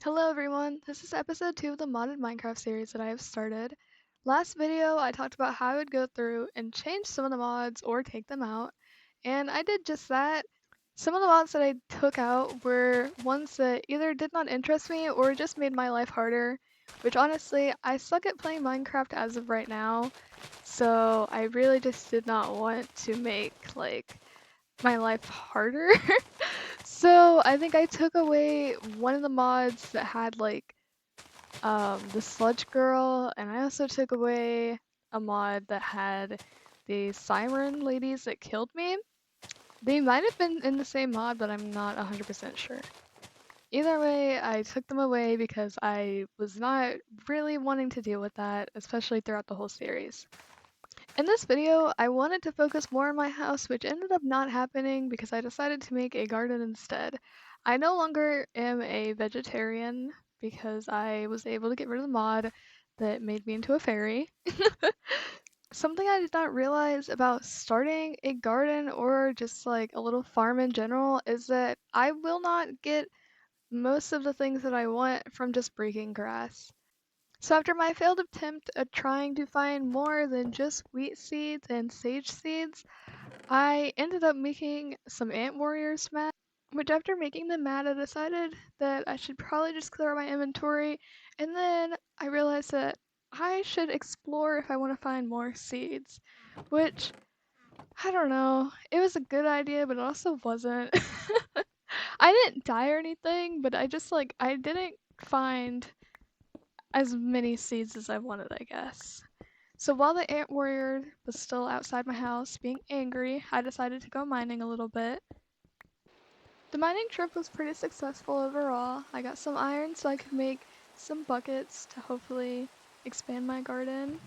Hello everyone, this is episode 2 of the modded Minecraft series that I have started. Last video I talked about how I would go through and change some of the mods or take them out, and I did just that. Some of the mods that I took out were ones that either did not interest me or just made my life harder, which honestly, I suck at playing Minecraft as of right now, so I really just did not want to make my life harder. So I think I took away one of the mods that had the sludge girl, and I also took away a mod that had the siren ladies that killed me. They might have been in the same mod, but I'm not 100% sure. Either way, I took them away because I was not really wanting to deal with that, especially throughout the whole series. In this video, I wanted to focus more on my house, which ended up not happening because I decided to make a garden instead. I no longer am a vegetarian because I was able to get rid of the mod that made me into a fairy. Something I did not realize about starting a garden or just like a little farm in general is that I will not get most of the things that I want from just breaking grass. So after my failed attempt at trying to find more than just wheat seeds and sage seeds, I ended up making some ant warriors mad, which after making them mad, I decided that I should probably just clear out my inventory, and then I realized that I should explore if I want to find more seeds, which, I don't know, it was a good idea, but it also wasn't. I didn't die or anything, but I didn't find as many seeds as I wanted, I guess. So while the ant warrior was still outside my house being angry, I decided to go mining a little bit. The mining trip was pretty successful overall. I got some iron so I could make some buckets to hopefully expand my garden.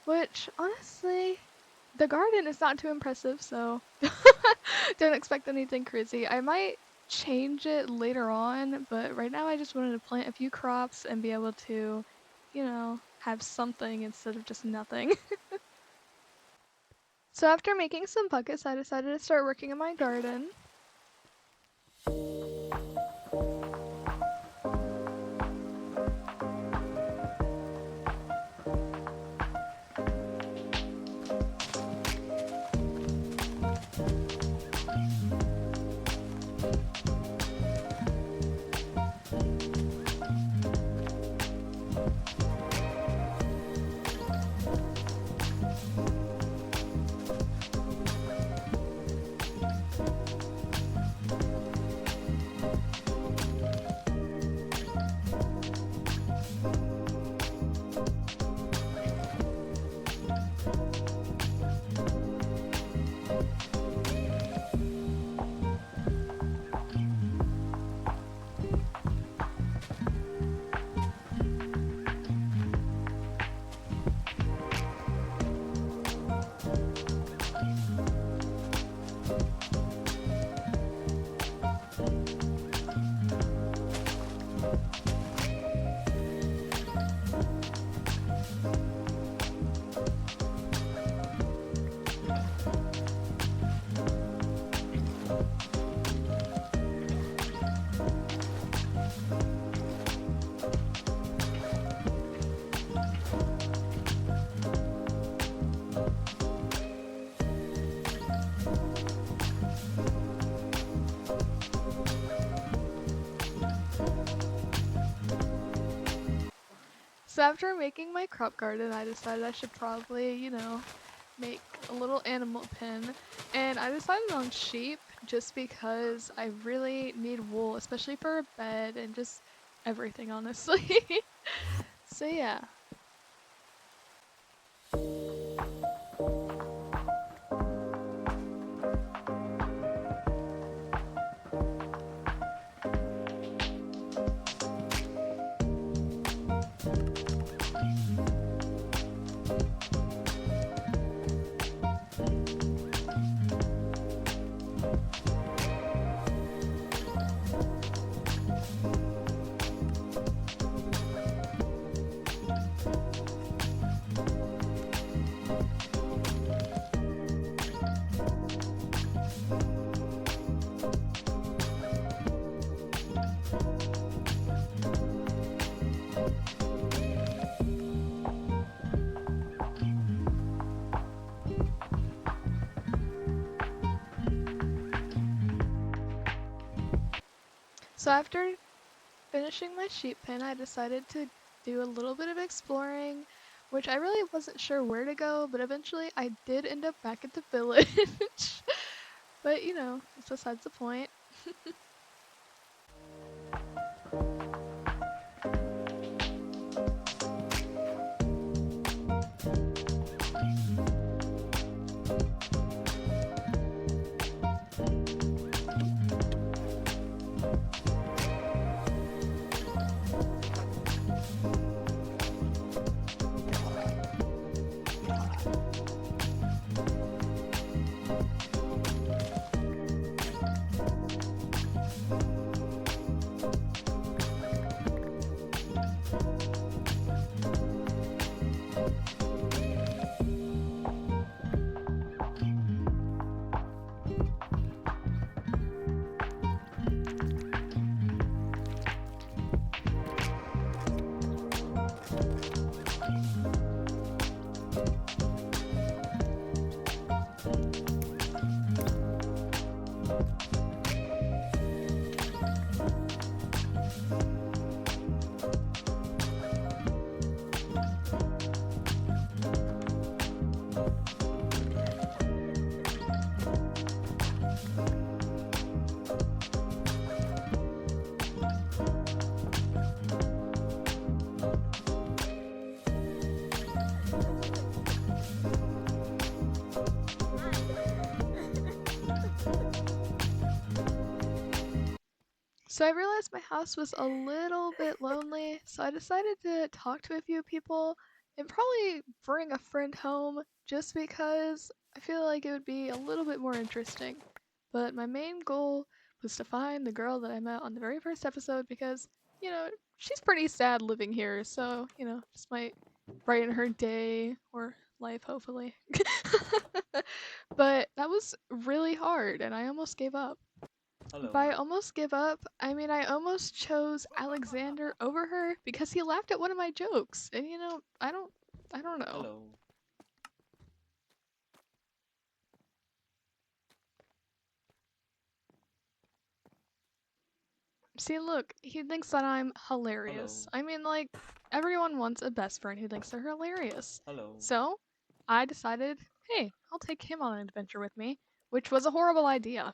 Which, honestly, the garden is not too impressive, so don't expect anything crazy. I might change it later on, but right now I just wanted to plant a few crops and be able to, have something instead of just nothing. So after making some buckets, I decided to start working in my garden. So after making my crop garden, I decided I should probably, make a little animal pen. And I decided on sheep just because I really need wool, especially for a bed and just everything, honestly. So yeah. So after finishing my sheep pen, I decided to do a little bit of exploring, which I really wasn't sure where to go, but eventually I did end up back at the village. But that's besides the point. So I realized my house was a little bit lonely, so I decided to talk to a few people and probably bring a friend home just because I feel like it would be a little bit more interesting. But my main goal was to find the girl that I met on the very first episode because, she's pretty sad living here, so, just might brighten her day or life, hopefully. But that was really hard and I almost gave up. Hello. By almost give up, I mean I almost chose Alexander over her because he laughed at one of my jokes. And I don't know. Hello. See, look, he thinks that I'm hilarious. Hello. I mean, like, everyone wants a best friend who thinks they're hilarious. Hello. So, I decided, hey, I'll take him on an adventure with me, which was a horrible idea.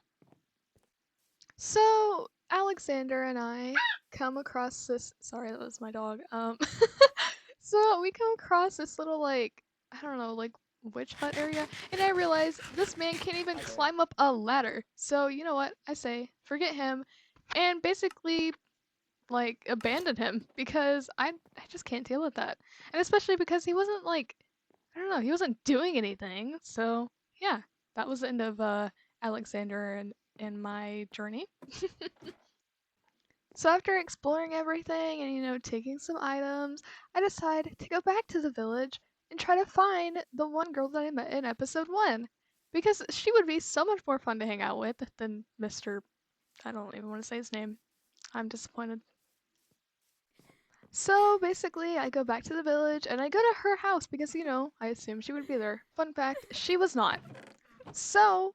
So, Alexander and I come across this. Sorry, that was my dog. So we come across this little, like, I don't know, like, witch hut area, and I realize this man can't even Hi there. climb up a ladder. So you know what? I say, forget him, and basically, like, abandon him because I just can't deal with that, and especially because he wasn't like, I don't know, he wasn't doing anything. So yeah, that was the end of Alexander and my journey. So after exploring everything and taking some items, I decide to go back to the village and try to find the one girl that I met in episode 1 because she would be so much more fun to hang out with than Mr. I don't even want to say his name. I'm disappointed. So basically, I go back to the village and I go to her house because I assumed she would be there. Fun fact, she was not. So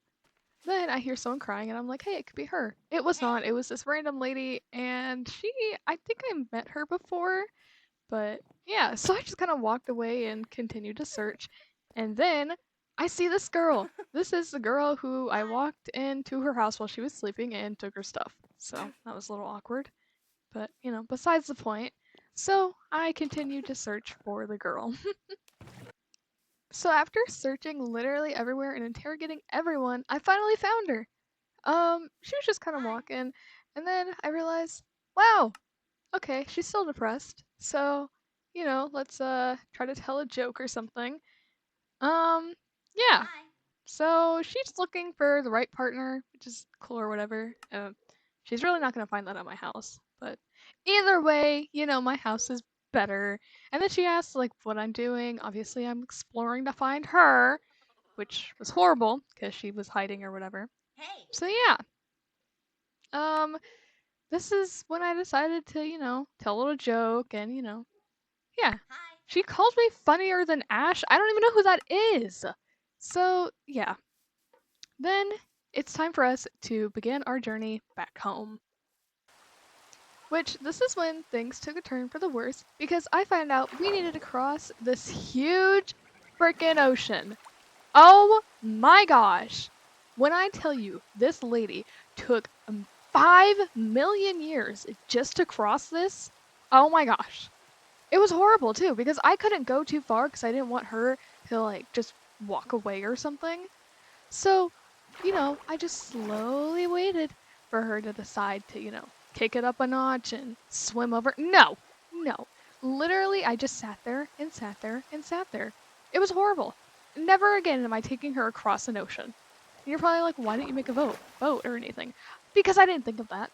then I hear someone crying and I'm like, hey, it could be her. It was not. It was this random lady and I think I met her before, but yeah, so I just kind of walked away and continued to search. And then I see this girl. This is the girl who I walked into her house while she was sleeping and took her stuff. So that was a little awkward, but besides the point. So I continued to search for the girl. So after searching literally everywhere and interrogating everyone, I finally found her. She was just kind of walking, and then I realized, wow, okay, she's still depressed. So, let's try to tell a joke or something. Um, yeah. So she's looking for the right partner, which is cool or whatever. She's really not gonna find that at my house, but either way, my house is better. And then she asks like what I'm doing. Obviously, I'm exploring to find her, which was horrible because she was hiding or whatever. So yeah, um, this is when I decided to, tell a little joke and, yeah. She calls me funnier than Ash. I don't even know who that is. So, yeah. Then it's time for us to begin our journey back home. Which this is when things took a turn for the worse because I found out we needed to cross this huge freaking ocean. Oh my gosh. When I tell you this lady took 5 million years just to cross this, oh my gosh. It was horrible too because I couldn't go too far because I didn't want her to like just walk away or something. So, I just slowly waited for her to decide to, kick it up a notch and swim over. No, no. Literally, I just sat there and sat there and sat there. It was horrible. Never again am I taking her across an ocean. And you're probably like, why didn't you make a boat or anything? Because I didn't think of that.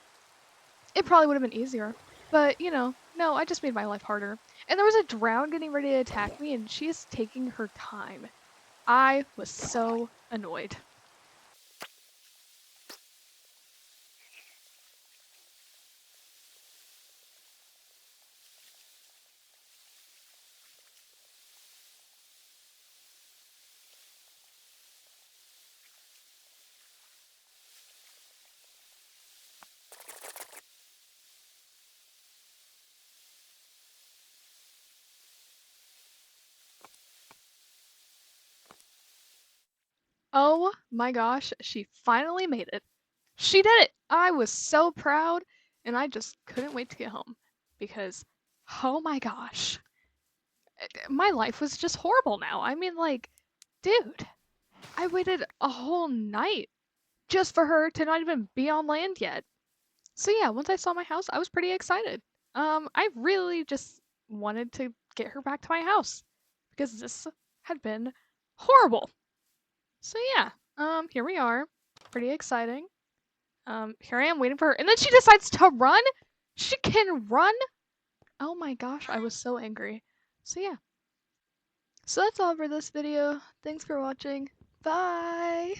It probably would have been easier. But, no, I just made my life harder. And there was a drown getting ready to attack me, and she is taking her time. I was so annoyed. Oh my gosh, she finally made it. She did it! I was so proud, and I just couldn't wait to get home. Because, oh my gosh, my life was just horrible now. I mean, like, dude, I waited a whole night just for her to not even be on land yet. So yeah, once I saw my house, I was pretty excited. I really just wanted to get her back to my house because this had been horrible. So yeah, here we are. Pretty exciting. Here I am waiting for her, and then she decides to run. She can run. Oh my gosh, I was so angry. So yeah. So that's all for this video. Thanks for watching. Bye.